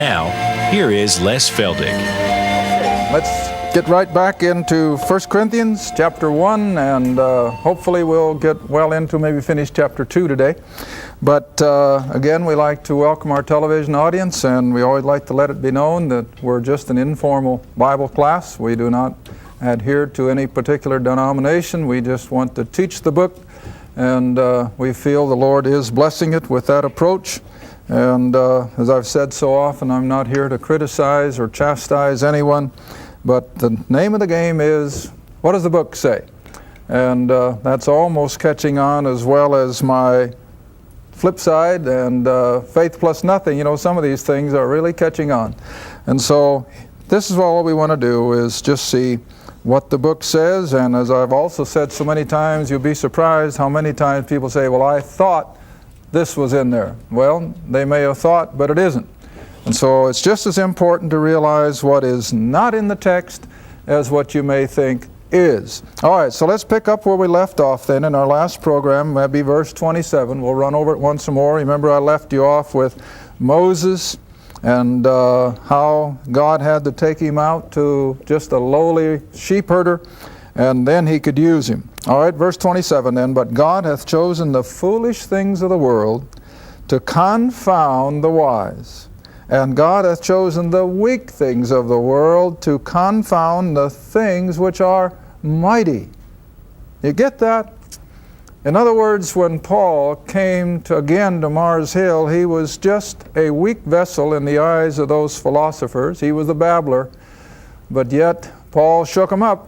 Now, here is Les Feldick. Let's get right back into 1 Corinthians chapter 1, and hopefully we'll get well into maybe finish chapter 2 today. But again, we like to welcome our television audience, and we always like to let it be known that we're just an informal Bible class. We do not adhere to any particular denomination. We just want to teach the book, and we feel the Lord is blessing it with that approach. And as I've said so often, I'm not here to criticize or chastise anyone, but the name of the game is, what does the book say? And that's almost catching on, as well as my flip side and faith plus nothing. You know, some of these things are really catching on. And so this is all we want to do, is just see what the book says. And as I've also said so many times, you'll be surprised how many times people say, well, I thought this was in there. Well, they may have thought, but it isn't. And so it's just as important to realize what is not in the text as what you may think is. All right, so let's pick up where we left off then in our last program. That'd be verse 27. We'll run over it once more. Remember, I left you off with Moses and how God had to take him out to just a lowly sheep herder, and then he could use him. All right, verse 27 then, but God hath chosen the foolish things of the world to confound the wise. And God hath chosen the weak things of the world to confound the things which are mighty. You get that? In other words, when Paul came again to Mars Hill, he was just a weak vessel in the eyes of those philosophers. He was a babbler, but yet Paul shook him up.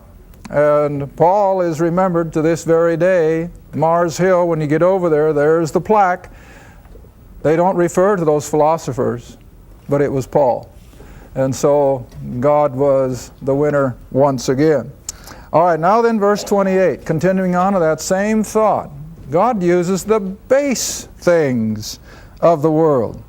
And Paul is remembered to this very day. Mars Hill, when you get over there, there's the plaque. They don't refer to those philosophers, but it was Paul. And so God was the winner once again. All right, now then verse 28, continuing on to that same thought. God uses the base things of the world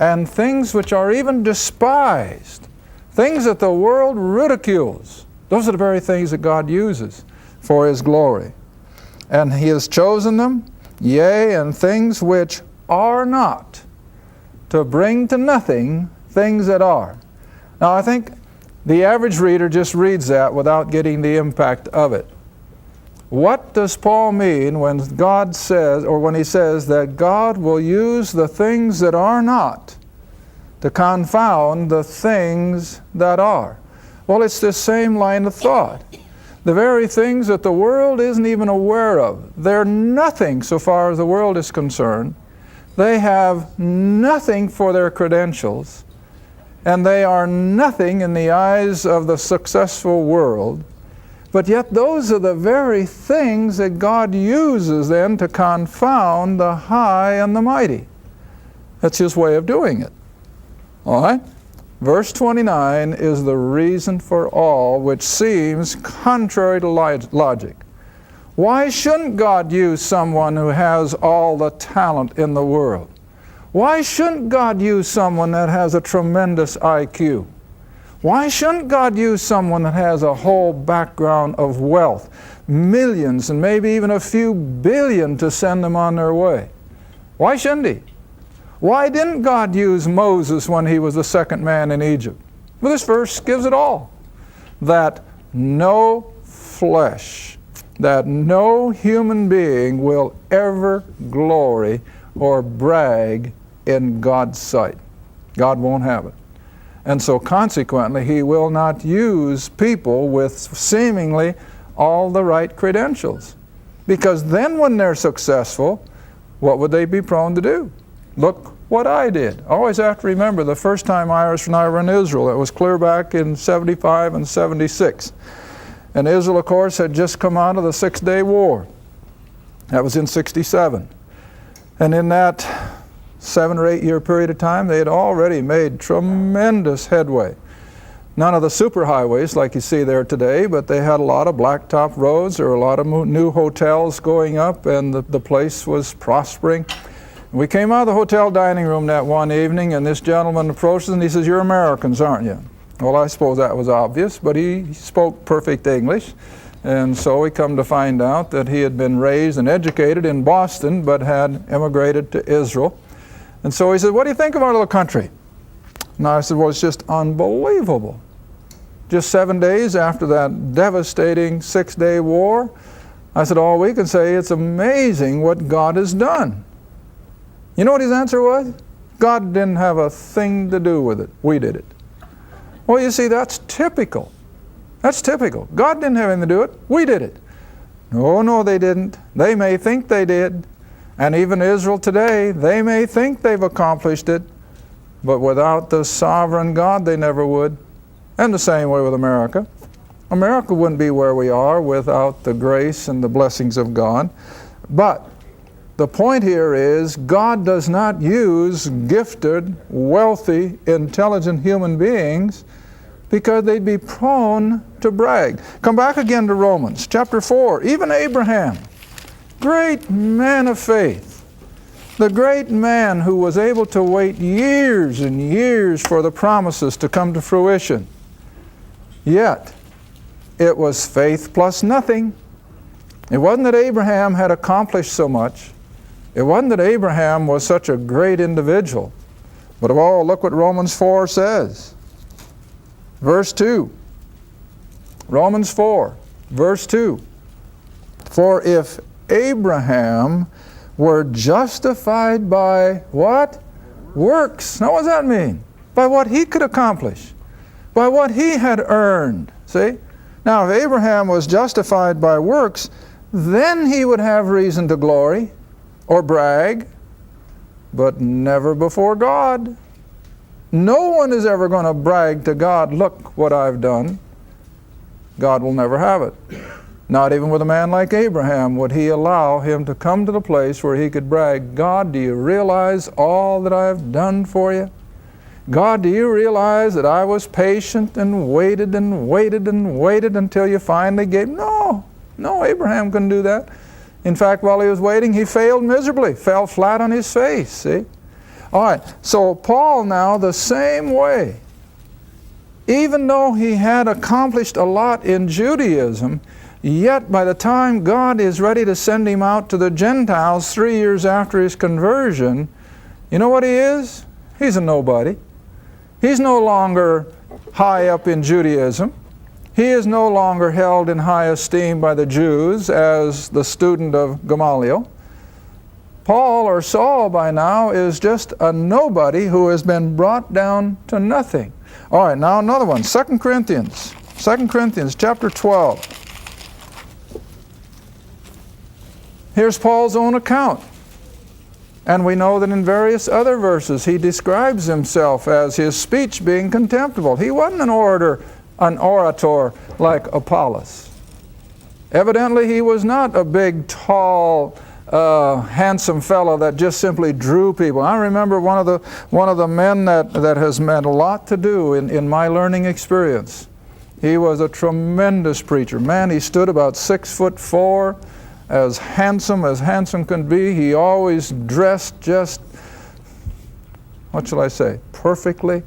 and things which are even despised, things that the world ridicules. Those are the very things that God uses for His glory. And He has chosen them, yea, and things which are not, to bring to nothing things that are. Now I think the average reader just reads that without getting the impact of it. What does Paul mean when God says, or when he says that God will use the things that are not to confound the things that are? Well, it's this same line of thought. The very things that the world isn't even aware of. They're nothing so far as the world is concerned. They have nothing for their credentials, and they are nothing in the eyes of the successful world. But yet those are the very things that God uses then to confound the high and the mighty. That's His way of doing it. All right? Verse 29 is the reason for all, which seems contrary to logic. Why shouldn't God use someone who has all the talent in the world? Why shouldn't God use someone that has a tremendous IQ? Why shouldn't God use someone that has a whole background of wealth, millions and maybe even a few billion to send them on their way? Why shouldn't He? Why didn't God use Moses when he was the second man in Egypt? Well, this verse gives it all. That no flesh, that no human being will ever glory or brag in God's sight. God won't have it. And so consequently, He will not use people with seemingly all the right credentials. Because then when they're successful, what would they be prone to do? Look what I did. I always have to remember the first time Irish and I were in Israel. It was clear back in 75 and 76. And Israel, of course, had just come out of the Six-Day War. That was in 67. And in that 7 or 8 year period of time, they had already made tremendous headway. None of the superhighways like you see there today, but they had a lot of blacktop roads. There were a lot of new hotels going up, and the place was prospering. We came out of the hotel dining room that one evening, and this gentleman approached us and he says, "You're Americans, aren't you?" Well, I suppose that was obvious, but he spoke perfect English. And so we come to find out that he had been raised and educated in Boston, but had immigrated to Israel. And so he said, "What do you think of our little country?" And I said, well, it's just unbelievable. Just 7 days after that devastating 6-day war, I said, all we can say, it's amazing what God has done. You know what his answer was? God didn't have a thing to do with it. We did it. Well, you see, that's typical. That's typical. God didn't have anything to do with it. We did it. No, they didn't. They may think they did. And even Israel today, they may think they've accomplished it. But without the sovereign God, they never would. And the same way with America. America wouldn't be where we are without the grace and the blessings of God. But the point here is, God does not use gifted, wealthy, intelligent human beings because they'd be prone to brag. Come back again to Romans chapter 4. Even Abraham, great man of faith, the great man who was able to wait years and years for the promises to come to fruition. Yet, it was faith plus nothing. It wasn't that Abraham had accomplished so much. It wasn't that Abraham was such a great individual. But look what Romans 4 says. Verse 2. Romans 4, verse 2. For if Abraham were justified by what? Works. Now what does that mean? By what he could accomplish. By what he had earned. See? Now if Abraham was justified by works, then he would have reason to glory or brag, but never before God. No one is ever going to brag to God, look what I've done. God will never have it. Not even with a man like Abraham would he allow him to come to the place where he could brag, God, do you realize all that I've done for you? God, do you realize that I was patient and waited and waited and waited until you finally gave? No, Abraham couldn't do that. In fact, while he was waiting, he failed miserably, fell flat on his face, see? All right, so Paul now, the same way, even though he had accomplished a lot in Judaism, yet by the time God is ready to send him out to the Gentiles 3 years after his conversion, you know what he is? He's a nobody. He's no longer high up in Judaism. He is no longer held in high esteem by the Jews as the student of Gamaliel. Paul or Saul by now is just a nobody who has been brought down to nothing. All right, now another one, 2 Corinthians chapter 12. Here's Paul's own account. And we know that in various other verses he describes himself as his speech being contemptible. He wasn't an orator like Apollos. Evidently he was not a big, tall, handsome fellow that just simply drew people. I remember one of the men that has meant a lot to do in my learning experience. He was a tremendous preacher. Man, he stood about 6'4", as handsome can be. He always dressed just, what shall I say, perfectly.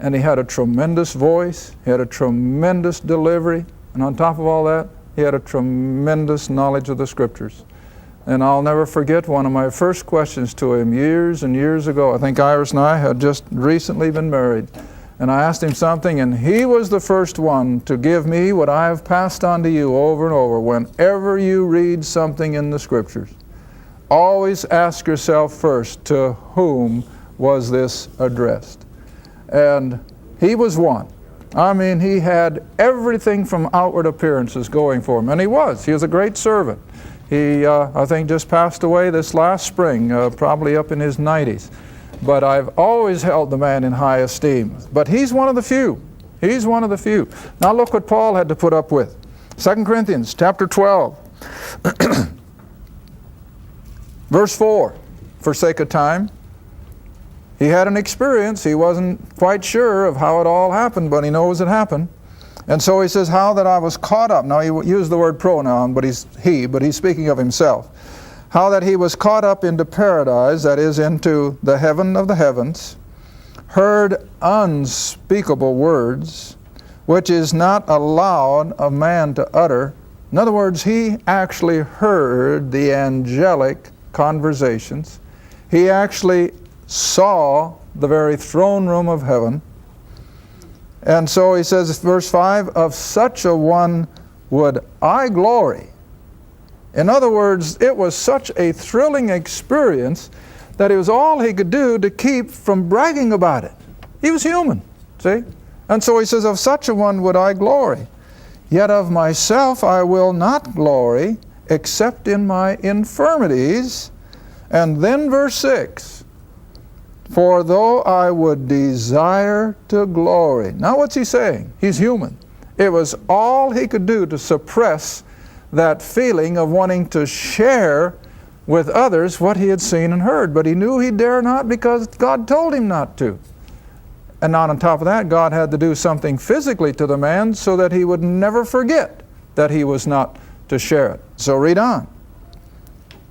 And he had a tremendous voice. He had a tremendous delivery. And on top of all that, he had a tremendous knowledge of the Scriptures. And I'll never forget one of my first questions to him years and years ago. I think Iris and I had just recently been married. And I asked him something, and he was the first one to give me what I have passed on to you over and over. Whenever you read something in the Scriptures, always ask yourself first, to whom was this addressed? And he was one. I mean, he had everything from outward appearances going for him. And he was a great servant. He, I think, just passed away this last spring, probably up in his 90s. But I've always held the man in high esteem. But he's one of the few. He's one of the few. Now look what Paul had to put up with. 2 Corinthians chapter 12. Verse 4, for sake of time. He had an experience. He wasn't quite sure of how it all happened, but he knows it happened. And so he says, how that I was caught up. Now he used the word pronoun, but he's speaking of himself. How that he was caught up into paradise, that is, into the heaven of the heavens, heard unspeakable words, which is not allowed a man to utter. In other words, he actually heard the angelic conversations. He actually saw the very throne room of heaven. And so he says, verse 5, of such a one would I glory. In other words, it was such a thrilling experience that it was all he could do to keep from bragging about it. He was human, see? And so he says, of such a one would I glory. Yet of myself I will not glory, except in my infirmities. And then verse 6, for though I would desire to glory. Now what's he saying? He's human. It was all he could do to suppress that feeling of wanting to share with others what he had seen and heard. But he knew he dare not because God told him not to. And not on top of that, God had to do something physically to the man so that he would never forget that he was not to share it. So read on.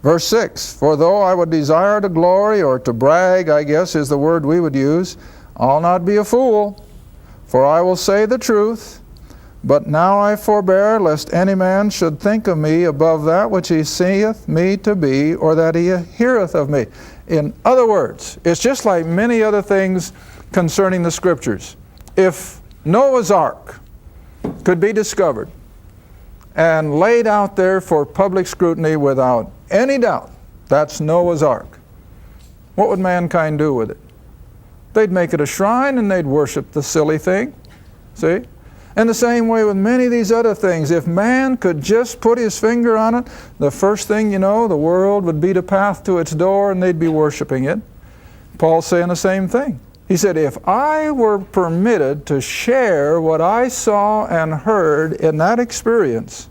Verse 6, for though I would desire to glory, or to brag, I guess is the word we would use, I'll not be a fool, for I will say the truth. But now I forbear, lest any man should think of me above that which he seeth me to be, or that he heareth of me. In other words, it's just like many other things concerning the Scriptures. If Noah's Ark could be discovered and laid out there for public scrutiny without any doubt, that's Noah's Ark, what would mankind do with it? They'd make it a shrine and they'd worship the silly thing. See? And the same way with many of these other things. If man could just put his finger on it, the first thing you know, the world would beat a path to its door and they'd be worshiping it. Paul's saying the same thing. He said, if I were permitted to share what I saw and heard in that experience,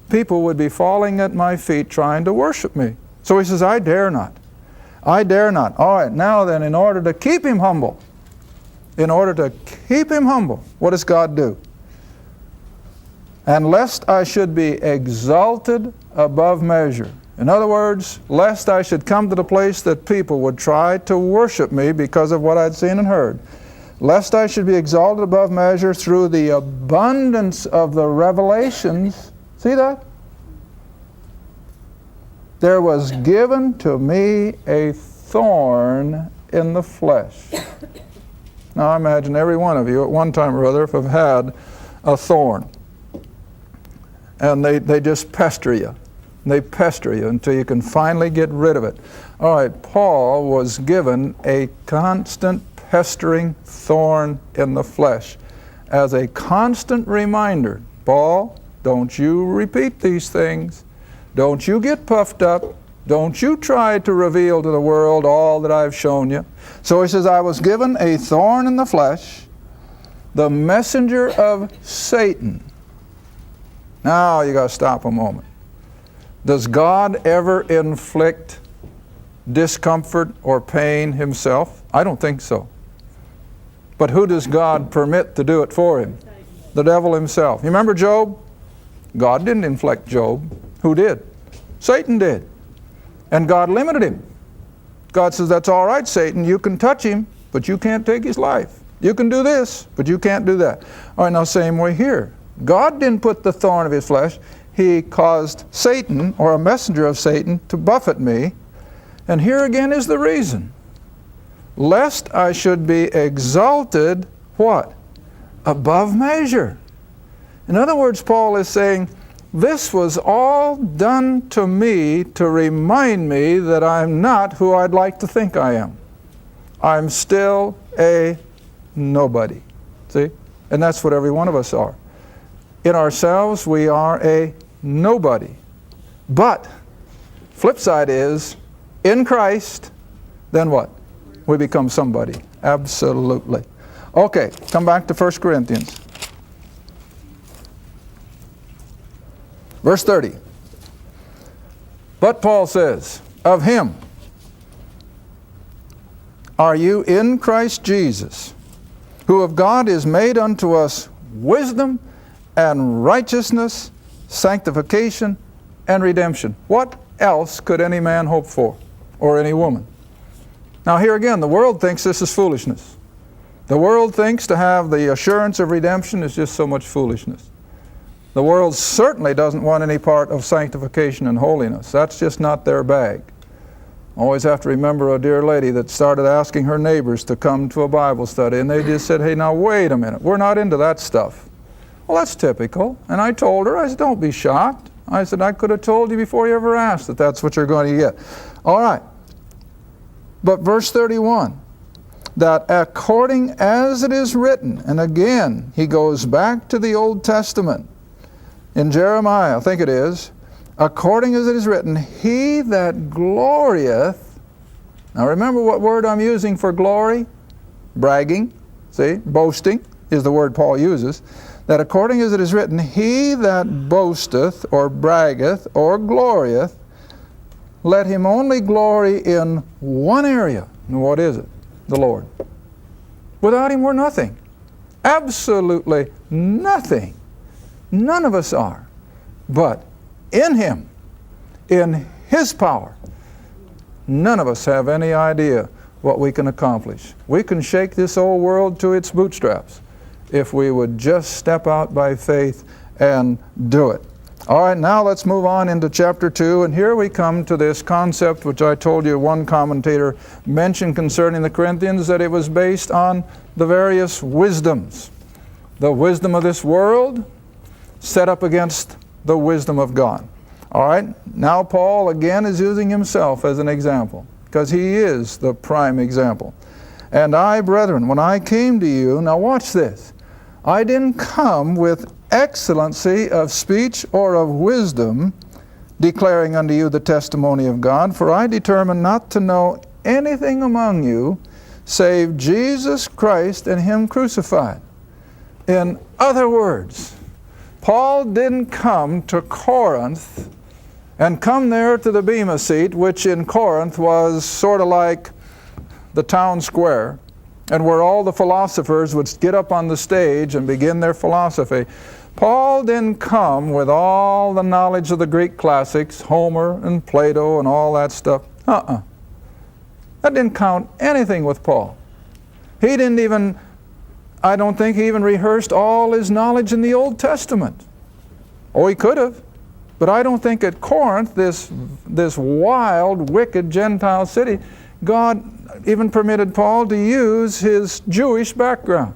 people would be falling at my feet trying to worship me. So he says, I dare not. I dare not. All right, now then, in order to keep him humble, what does God do? And lest I should be exalted above measure. In other words, lest I should come to the place that people would try to worship me because of what I'd seen and heard. Lest I should be exalted above measure through the abundance of the revelations. See that? There was given to me a thorn in the flesh. Now I imagine every one of you at one time or other have had a thorn. And they just pester you. They pester you until you can finally get rid of it. All right, Paul was given a constant pestering thorn in the flesh as a constant reminder. Paul, don't you repeat these things. Don't you get puffed up. Don't you try to reveal to the world all that I've shown you. So he says, I was given a thorn in the flesh, the messenger of Satan. Now you got to stop a moment. Does God ever inflict discomfort or pain himself? I don't think so. But who does God permit to do it for him? The devil himself. You remember Job? God didn't inflict Job. Who did? Satan did. And God limited him. God says, that's all right, Satan, you can touch him, but you can't take his life. You can do this, but you can't do that. All right, now same way here. God didn't put the thorn of his flesh. He caused Satan, or a messenger of Satan, to buffet me. And here again is the reason. Lest I should be exalted, what? Above measure. In other words, Paul is saying, this was all done to me to remind me that I'm not who I'd like to think I am. I'm still a nobody. See? And that's what every one of us are. In ourselves, we are a nobody. But, flip side is, in Christ, then what? We become somebody. Absolutely. Okay, come back to 1 Corinthians. Verse 30. But Paul says, of him are you in Christ Jesus, who of God is made unto us wisdom and righteousness, sanctification and redemption. What else could any man hope for, or any woman? Now here again, the world thinks this is foolishness. The world thinks to have the assurance of redemption is just so much foolishness. The world certainly doesn't want any part of sanctification and holiness. That's just not their bag. Always have to remember a dear lady that started asking her neighbors to come to a Bible study, and they just said, hey, now wait a minute, we're not into that stuff. Well, that's typical. And I told her, I said, don't be shocked. I said, I could have told you before you ever asked that that's what you're going to get. All right. But verse 31, that according as it is written, and again, he goes back to the Old Testament. In Jeremiah, I think it is, according as it is written, he that glorieth. Now remember what word I'm using for glory? Bragging. See, boasting is the word Paul uses. That according as it is written, he that boasteth or braggeth or glorieth, let him only glory in one area. And what is it? The Lord. Without him we're nothing. Absolutely nothing. None of us are. But in him, in his power, none of us have any idea what we can accomplish. We can shake this old world to its bootstraps if we would just step out by faith and do it. All right, now let's move on into chapter 2, and here we come to this concept which I told you one commentator mentioned concerning the Corinthians, that it was based on the various wisdoms. The wisdom of this world set up against the wisdom of God. All right, now Paul again is using himself as an example, because he is the prime example. And I, brethren, when I came to you, now watch this, I didn't come with excellency of speech or of wisdom, declaring unto you the testimony of God, for I determined not to know anything among you save Jesus Christ and him crucified. In other words, Paul didn't come to Corinth and come there to the Bema seat, which in Corinth was sort of like the town square, and where all the philosophers would get up on the stage and begin their philosophy. Paul didn't come with all the knowledge of the Greek classics, Homer and Plato and all that stuff. That didn't count anything with Paul. He didn't even, I don't think he even rehearsed all his knowledge in the Old Testament. Oh, he could have. But I don't think at Corinth, this wild, wicked Gentile city, God even permitted Paul to use his Jewish background.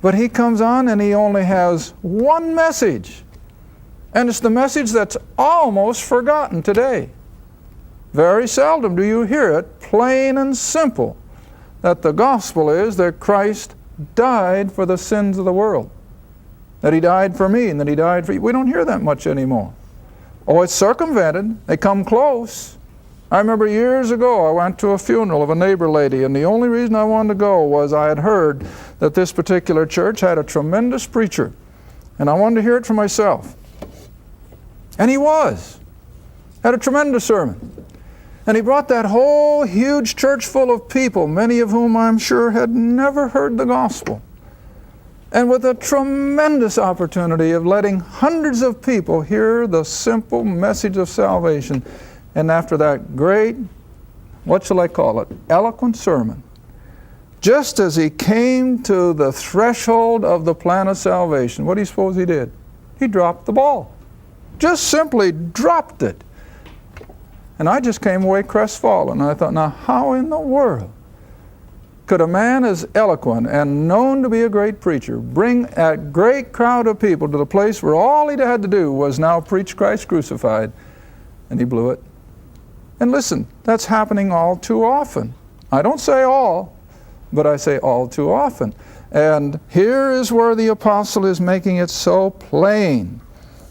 But he comes on and he only has one message. And it's the message that's almost forgotten today. Very seldom do you hear it, plain and simple, that the gospel is that Christ died for the sins of the world. That he died for me and that he died for you. We don't hear that much anymore. Oh, it's circumvented. They come close. I remember years ago I went to a funeral of a neighbor lady, and the only reason I wanted to go was I had heard that this particular church had a tremendous preacher, and I wanted to hear it for myself. And he had a tremendous sermon. And he brought that whole huge church full of people, many of whom I'm sure had never heard the gospel. And with a tremendous opportunity of letting hundreds of people hear the simple message of salvation. And after that great, what shall I call it, eloquent sermon, just as he came to the threshold of the plan of salvation, what do you suppose he did? He dropped the ball. Just simply dropped it. And I just came away crestfallen. And I thought, now how in the world could a man as eloquent and known to be a great preacher bring a great crowd of people to the place where all he had to do was now preach Christ crucified? And he blew it. And listen, that's happening all too often. I don't say all, but I say all too often. And here is where the apostle is making it so plain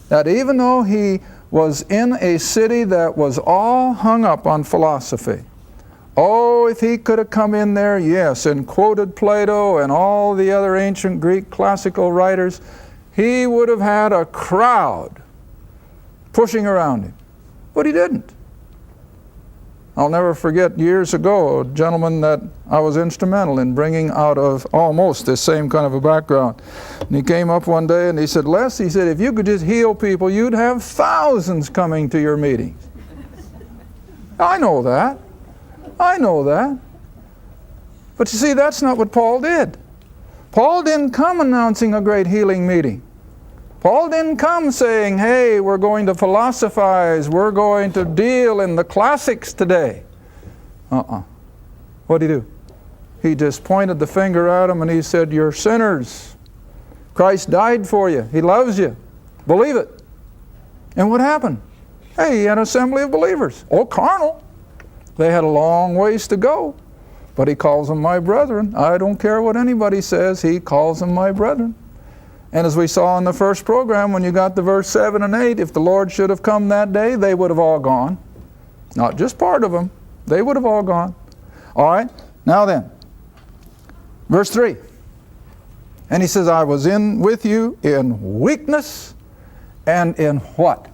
that even though he was in a city that was all hung up on philosophy, oh, if he could have come in there, yes, and quoted Plato and all the other ancient Greek classical writers, he would have had a crowd pushing around him. But he didn't. I'll never forget years ago a gentleman that I was instrumental in bringing out of almost this same kind of a background. And he came up one day and he said, Les, he said, if you could just heal people, you'd have thousands coming to your meetings. I know that. But you see, that's not what Paul did. Paul didn't come announcing a great healing meeting. Paul didn't come saying, hey, we're going to philosophize, we're going to deal in the classics today. What did he do? He just pointed the finger at them and he said, "You're sinners. Christ died for you. He loves you. Believe it." And what happened? Hey, he had an assembly of believers. Oh, carnal. They had a long ways to go. But he calls them my brethren. I don't care what anybody says. He calls them my brethren. And as we saw in the first program, when you got to verse 7 and 8, if the Lord should have come that day, they would have all gone. Not just part of them. They would have all gone. All right, now then, verse 3. And he says, "I was with you in weakness and in" what?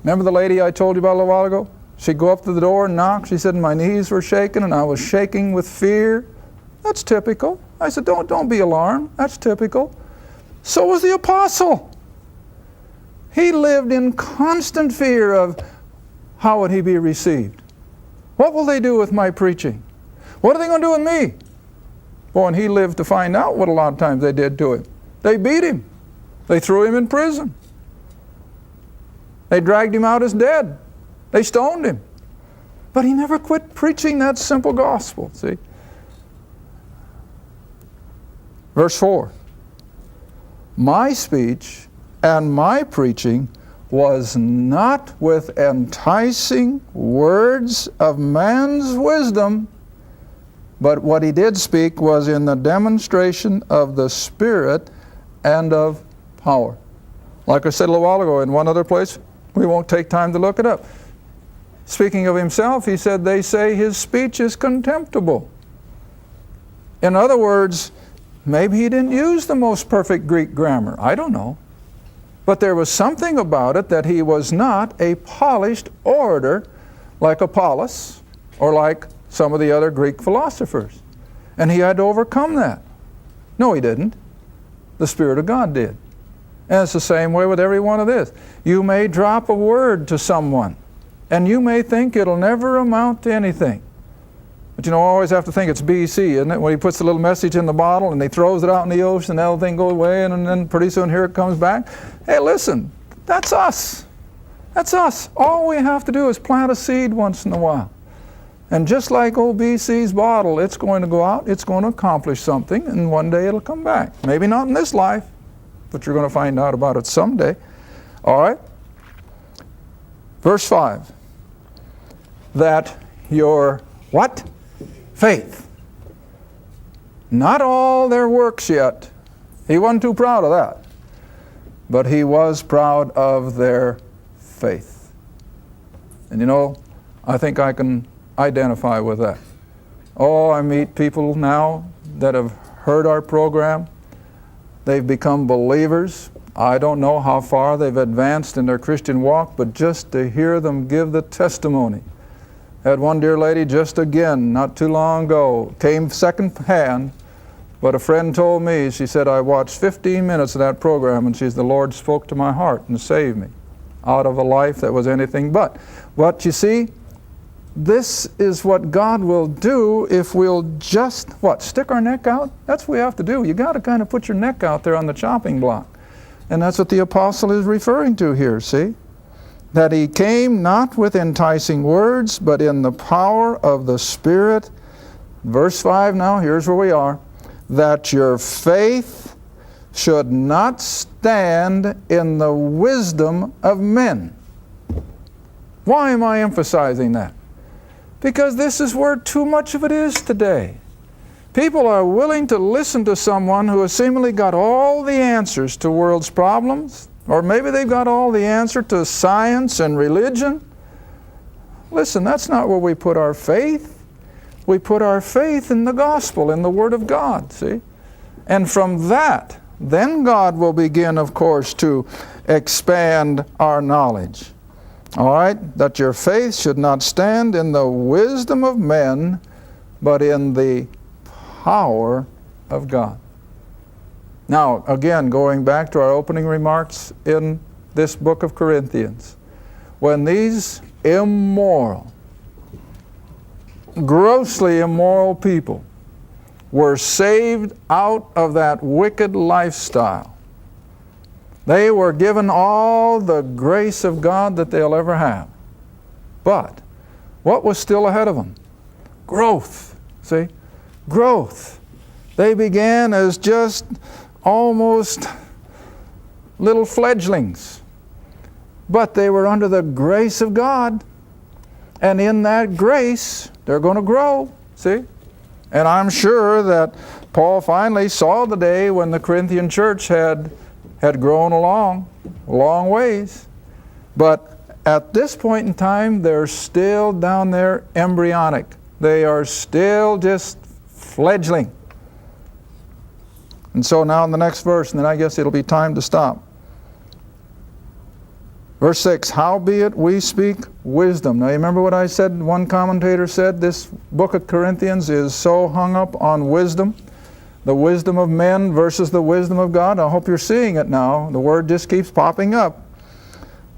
Remember the lady I told you about a little while ago? She'd go up to the door and knock. She said, "My knees were shaking and I was shaking with fear." That's typical. I said, don't be alarmed. That's typical. So was the apostle. He lived in constant fear of how would he be received. What will they do with my preaching? What are they going to do with me? Boy, and he lived to find out what a lot of times they did to him. They beat him. They threw him in prison. They dragged him out as dead. They stoned him. But he never quit preaching that simple gospel, see? Verse 4. "My speech and my preaching was not with enticing words of man's wisdom, but what he did speak was in the demonstration of the Spirit and of power." Like I said a little while ago in one other place, we won't take time to look it up. Speaking of himself, he said, "They say his speech is contemptible." In other words, maybe he didn't use the most perfect Greek grammar. I don't know. But there was something about it that he was not a polished orator like Apollos or like some of the other Greek philosophers. And he had to overcome that. No, he didn't. The Spirit of God did. And it's the same way with every one of this. You may drop a word to someone, and you may think it'll never amount to anything. But you know, I always have to think it's BC, isn't it? When he puts a little message in the bottle and he throws it out in the ocean, that thing goes away, and then pretty soon here it comes back. Hey, listen, that's us. That's us. All we have to do is plant a seed once in a while. And just like old BC's bottle, it's going to go out, it's going to accomplish something, and one day it'll come back. Maybe not in this life, but you're going to find out about it someday. All right? Verse 5. That your what? Faith. Not all their works yet. He wasn't too proud of that. But he was proud of their faith. And you know, I think I can identify with that. Oh, I meet people now that have heard our program. They've become believers. I don't know how far they've advanced in their Christian walk, but just to hear them give the testimony. Had one dear lady just again, not too long ago, came second hand, but a friend told me, she said, "I watched 15 minutes of that program, and the Lord spoke to my heart and saved me out of a life that was anything but." But you see, this is what God will do if we'll just, what, stick our neck out? That's what we have to do. You got to kind of put your neck out there on the chopping block. And that's what the apostle is referring to here, see? That he came not with enticing words, but in the power of the Spirit. Verse 5 now, here's where we are. That your faith should not stand in the wisdom of men. Why am I emphasizing that? Because this is where too much of it is today. People are willing to listen to someone who has seemingly got all the answers to world's problems, or maybe they've got all the answer to science and religion. Listen, that's not where we put our faith. We put our faith in the gospel, in the Word of God, see? And from that, then God will begin, of course, to expand our knowledge. All right? That your faith should not stand in the wisdom of men, but in the power of God. Now, again, going back to our opening remarks in this book of Corinthians, when these immoral, grossly immoral people were saved out of that wicked lifestyle, they were given all the grace of God that they'll ever have. But what was still ahead of them? growth. See? Growth. They began as just almost little fledglings. But they were under the grace of God. And in that grace, they're going to grow. See? And I'm sure that Paul finally saw the day when the Corinthian church had grown a long ways. But at this point in time, they're still down there embryonic. They are still just fledgling. And so now in the next verse, and then I guess it'll be time to stop. Verse 6, howbeit we speak wisdom. Now you remember what I said? One commentator said this book of Corinthians is so hung up on wisdom. The wisdom of men versus the wisdom of God. I hope you're seeing it now. The word just keeps popping up.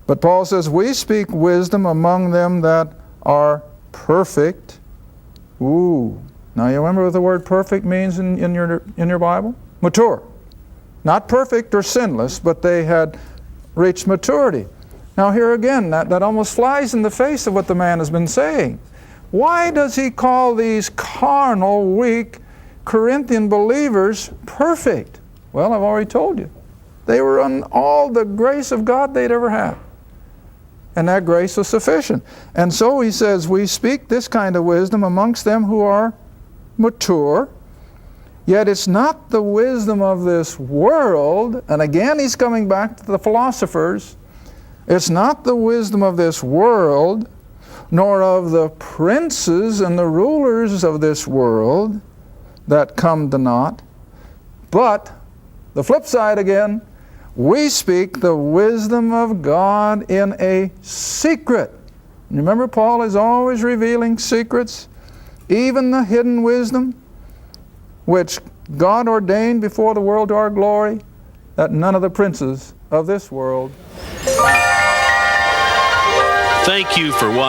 But Paul says, we speak wisdom among them that are perfect. Ooh. Now you remember what the word perfect means in your Bible? Mature. Not perfect or sinless, but they had reached maturity. Now here again, that almost flies in the face of what the man has been saying. Why does he call these carnal, weak Corinthian believers perfect? Well, I've already told you. They were on all the grace of God they'd ever had. And that grace was sufficient. And so he says, we speak this kind of wisdom amongst them who are mature, yet it's not the wisdom of this world. And again, he's coming back to the philosophers. It's not the wisdom of this world, nor of the princes and the rulers of this world that come to naught. But, the flip side again, we speak the wisdom of God in a secret. And remember, Paul is always revealing secrets, even the hidden wisdom, which God ordained before the world to our glory, that none of the princes of this world. Thank you for watching.